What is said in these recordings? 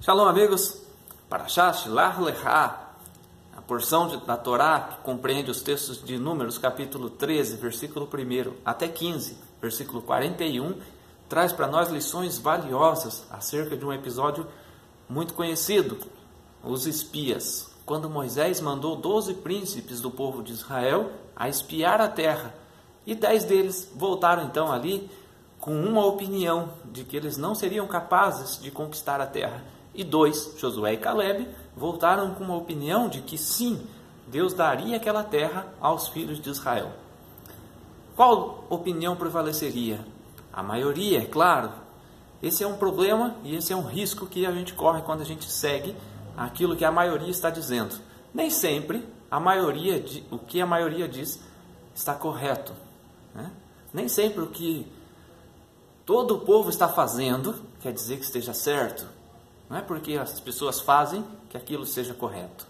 Shalom, amigos. Parashat Shlach Lecha, a porção da Torá que compreende os textos de Números, capítulo 13, versículo 1 até 15, versículo 41, traz para nós lições valiosas acerca de um episódio muito conhecido, os espias. Quando Moisés mandou 12 príncipes do povo de Israel a espiar a terra, e 10 deles voltaram então ali com uma opinião de que eles não seriam capazes de conquistar a terra. E 2, Josué e Caleb, voltaram com uma opinião de que sim, Deus daria aquela terra aos filhos de Israel. Qual opinião prevaleceria? A maioria, é claro. Esse é um problema e esse é um risco que a gente corre quando a gente segue aquilo que a maioria está dizendo. Nem sempre o que a maioria diz está correto, né? Nem sempre o que todo o povo está fazendo quer dizer que esteja certo. Não é porque as pessoas fazem que aquilo seja correto.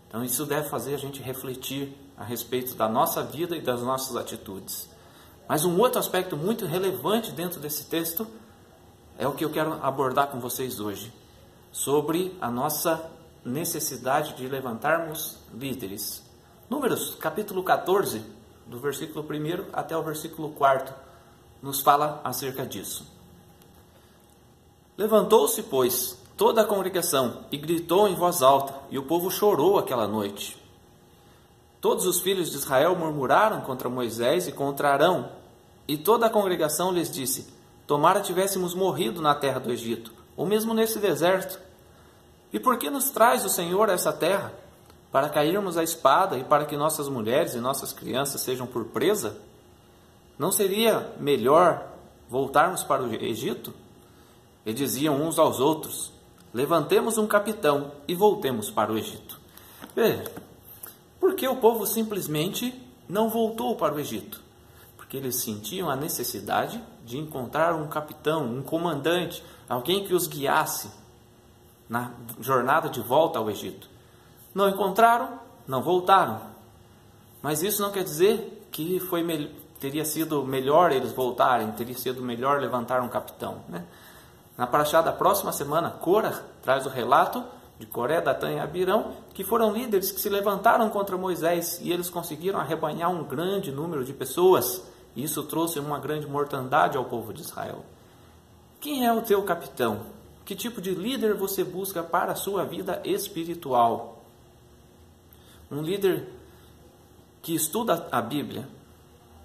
Então isso deve fazer a gente refletir a respeito da nossa vida e das nossas atitudes. Mas um outro aspecto muito relevante dentro desse texto é o que eu quero abordar com vocês hoje, sobre a nossa necessidade de levantarmos líderes. Números, capítulo 14, do versículo 1 até o versículo 4, nos fala acerca disso. Levantou-se, pois, toda a congregação e gritou em voz alta, e o povo chorou aquela noite. Todos os filhos de Israel murmuraram contra Moisés e contra Arão, e toda a congregação lhes disse: tomara tivéssemos morrido na terra do Egito, ou mesmo nesse deserto. E por que nos traz o Senhor a essa terra? Para cairmos à espada e para que nossas mulheres e nossas crianças sejam por presa? Não seria melhor voltarmos para o Egito? E diziam uns aos outros: levantemos um capitão e voltemos para o Egito. Veja, por que o povo simplesmente não voltou para o Egito? Porque eles sentiam a necessidade de encontrar um capitão, um comandante, alguém que os guiasse na jornada de volta ao Egito. Não encontraram, não voltaram. Mas isso não quer dizer que teria sido melhor eles voltarem, teria sido melhor levantar um capitão, né? Na paraxá da próxima semana, Corá traz o relato de Coré, Datã e Abirão, que foram líderes que se levantaram contra Moisés e eles conseguiram arrebanhar um grande número de pessoas. E isso trouxe uma grande mortandade ao povo de Israel. Quem é o teu capitão? Que tipo de líder você busca para a sua vida espiritual? Um líder que estuda a Bíblia,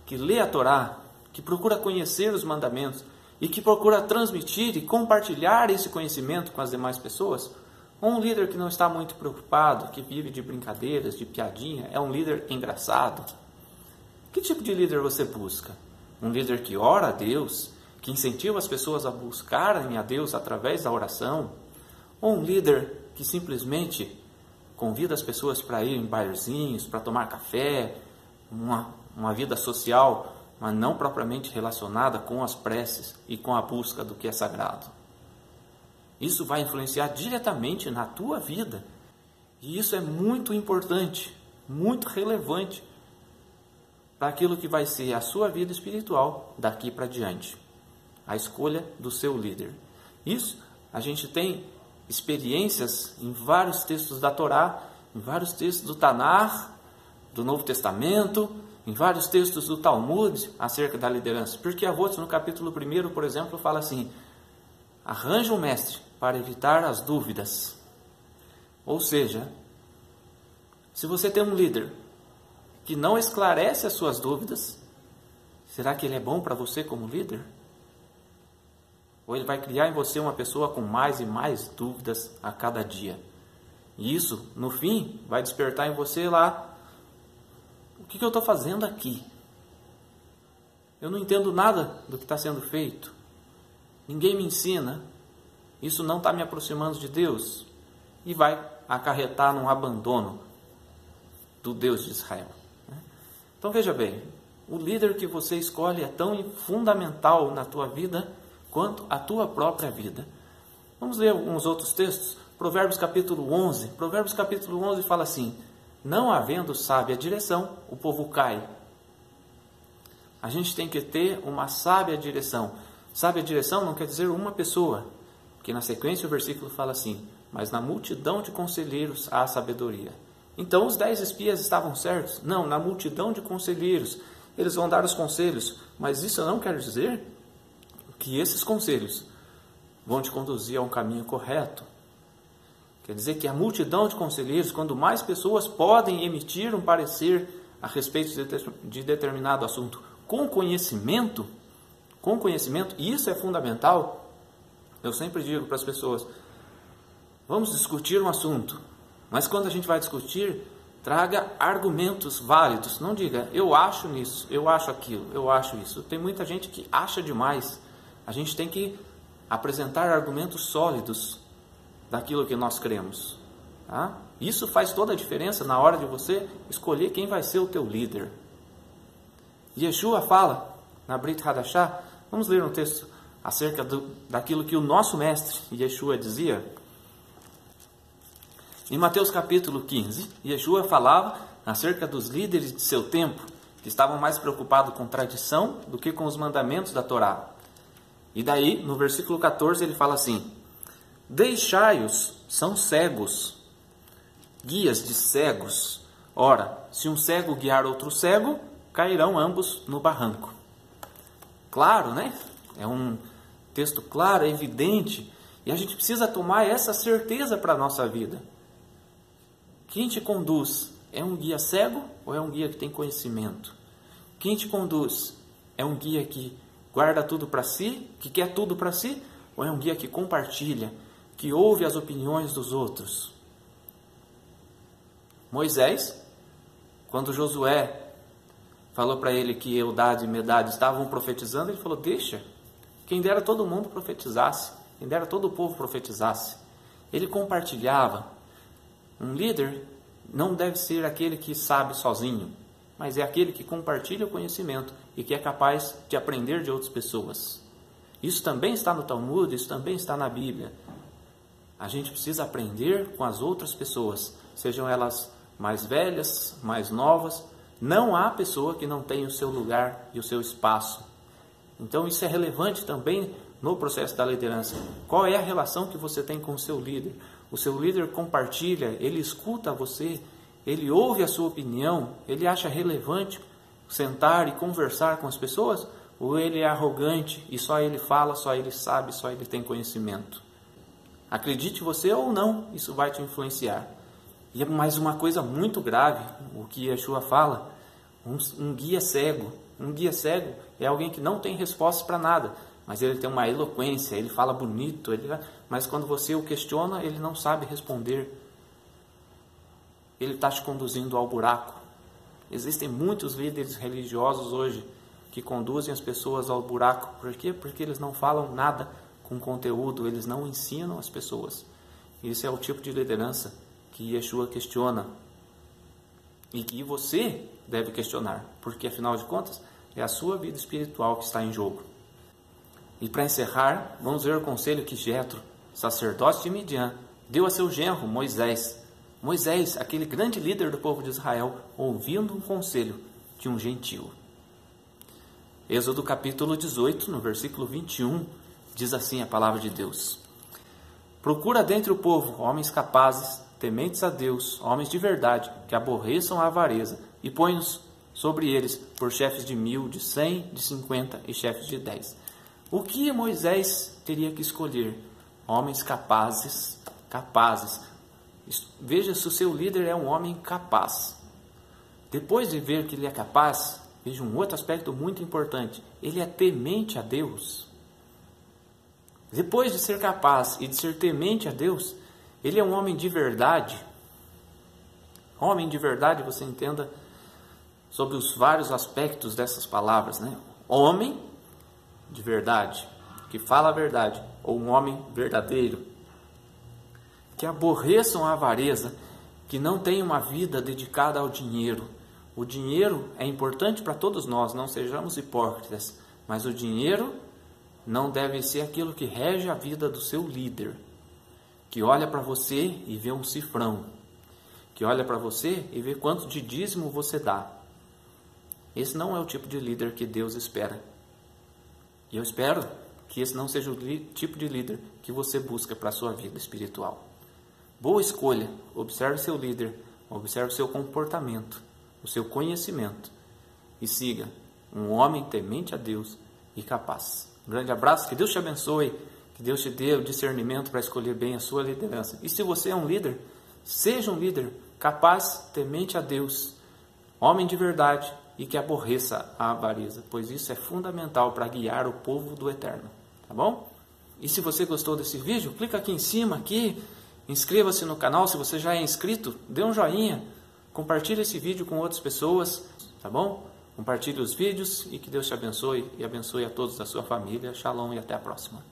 que lê a Torá, que procura conhecer os mandamentos, e que procura transmitir e compartilhar esse conhecimento com as demais pessoas? Ou um líder que não está muito preocupado, que vive de brincadeiras, de piadinha, é um líder engraçado? Que tipo de líder você busca? Um líder que ora a Deus, que incentiva as pessoas a buscarem a Deus através da oração? Ou um líder que simplesmente convida as pessoas para ir em barzinhos, para tomar café, uma vida social, mas não propriamente relacionada com as preces e com a busca do que é sagrado? Isso vai influenciar diretamente na tua vida. E isso é muito importante, muito relevante para aquilo que vai ser a sua vida espiritual daqui para diante. A escolha do seu líder. Isso a gente tem experiências em vários textos da Torá, em vários textos do Tanar, do Novo Testamento, em vários textos do Talmud acerca da liderança. Porque Avot, no capítulo 1, por exemplo, fala assim: arranja um mestre para evitar as dúvidas. Ou seja, se você tem um líder que não esclarece as suas dúvidas, será que ele é bom para você como líder? Ou ele vai criar em você uma pessoa com mais e mais dúvidas a cada dia? E isso, no fim, vai despertar em você lá: o que eu estou fazendo aqui? Eu não entendo nada do que está sendo feito. Ninguém me ensina. Isso não está me aproximando de Deus. E vai acarretar num abandono do Deus de Israel. Então veja bem, o líder que você escolhe é tão fundamental na tua vida quanto a tua própria vida. Vamos ler alguns outros textos. Provérbios capítulo 11. Provérbios capítulo 11 fala assim: não havendo sábia direção, o povo cai. A gente tem que ter uma sábia direção. Sábia direção não quer dizer uma pessoa. Porque na sequência o versículo fala assim: mas na multidão de conselheiros há sabedoria. Então os 10 espias estavam certos? Não, na multidão de conselheiros eles vão dar os conselhos, mas isso não quer dizer que esses conselhos vão te conduzir a um caminho correto. Quer dizer que a multidão de conselheiros, quando mais pessoas podem emitir um parecer a respeito de determinado assunto com conhecimento, isso é fundamental. Eu sempre digo para as pessoas: vamos discutir um assunto, mas quando a gente vai discutir, traga argumentos válidos. Não diga, eu acho nisso, eu acho aquilo, eu acho isso. Tem muita gente que acha demais. A gente tem que apresentar argumentos sólidos daquilo que nós cremos. Tá? Isso faz toda a diferença na hora de você escolher quem vai ser o teu líder. Yeshua fala na Brit Hadashah, vamos ler um texto acerca daquilo que o nosso mestre Yeshua dizia. Em Mateus capítulo 15, Yeshua falava acerca dos líderes de seu tempo, que estavam mais preocupados com tradição do que com os mandamentos da Torá. E daí, no versículo 14, ele fala assim: deixai-os, são cegos, guias de cegos. Ora, se um cego guiar outro cego, cairão ambos no barranco. Claro, né? É um texto claro, evidente, e a gente precisa tomar essa certeza para a nossa vida. Quem te conduz é um guia cego ou é um guia que tem conhecimento? Quem te conduz é um guia que guarda tudo para si, que quer tudo para si, ou é um guia que compartilha, que ouve as opiniões dos outros? Moisés, quando Josué falou para ele que Eldade e Medade estavam profetizando, ele falou: deixa, quem dera todo mundo profetizasse, quem dera todo o povo profetizasse. Ele compartilhava. Um líder não deve ser aquele que sabe sozinho, mas é aquele que compartilha o conhecimento e que é capaz de aprender de outras pessoas. Isso também está no Talmud, isso também está na Bíblia. A gente precisa aprender com as outras pessoas, sejam elas mais velhas, mais novas. Não há pessoa que não tenha o seu lugar e o seu espaço. Então isso é relevante também no processo da liderança. Qual é a relação que você tem com o seu líder? O seu líder compartilha, ele escuta você, ele ouve a sua opinião, ele acha relevante sentar e conversar com as pessoas? Ou ele é arrogante e só ele fala, só ele sabe, só ele tem conhecimento? Acredite você ou não, isso vai te influenciar. E é mais uma coisa muito grave, o que Yeshua fala: um guia cego. Um guia cego é alguém que não tem respostas para nada, mas ele tem uma eloquência, ele fala bonito, mas quando você o questiona, ele não sabe responder. Ele está te conduzindo ao buraco. Existem muitos líderes religiosos hoje que conduzem as pessoas ao buraco. Por quê? Porque eles não falam nada com conteúdo, eles não ensinam as pessoas. Esse é o tipo de liderança que Yeshua questiona e que você deve questionar, porque afinal de contas é a sua vida espiritual que está em jogo. E para encerrar, vamos ver o conselho que Jetro, sacerdote de Midian, deu a seu genro Moisés. Moisés, aquele grande líder do povo de Israel, ouvindo um conselho de um gentio. Êxodo capítulo 18, no versículo 21, diz assim a palavra de Deus: procura dentre o povo homens capazes, tementes a Deus, homens de verdade, que aborreçam a avareza, e põe-os sobre eles por chefes de 1000, de 100, de 50 e chefes de 10. O que Moisés teria que escolher? Homens capazes. Veja se o seu líder é um homem capaz. Depois de ver que ele é capaz, veja um outro aspecto muito importante: ele é temente a Deus. Depois de ser capaz e de ser temente a Deus, ele é um homem de verdade. Homem de verdade, você entenda sobre os vários aspectos dessas palavras, né? Homem de verdade, que fala a verdade, ou um homem verdadeiro, que aborreçam a avareza, que não tem uma vida dedicada ao dinheiro. O dinheiro é importante para todos nós, não sejamos hipócritas, mas o dinheiro não deve ser aquilo que rege a vida do seu líder, que olha para você e vê um cifrão, que olha para você e vê quanto de dízimo você dá. Esse não é o tipo de líder que Deus espera. E eu espero que esse não seja o tipo de líder que você busca para a sua vida espiritual. Boa escolha. Observe seu líder, observe seu comportamento, o seu conhecimento e siga um homem temente a Deus e capaz. Um grande abraço, que Deus te abençoe, que Deus te dê o discernimento para escolher bem a sua liderança. E se você é um líder, seja um líder capaz, temente a Deus, homem de verdade e que aborreça a avareza, pois isso é fundamental para guiar o povo do Eterno, tá bom? E se você gostou desse vídeo, clica aqui em cima, inscreva-se no canal. Se você já é inscrito, dê um joinha, compartilhe esse vídeo com outras pessoas, tá bom? Compartilhe os vídeos e que Deus te abençoe e abençoe a todos da sua família. Shalom e até a próxima.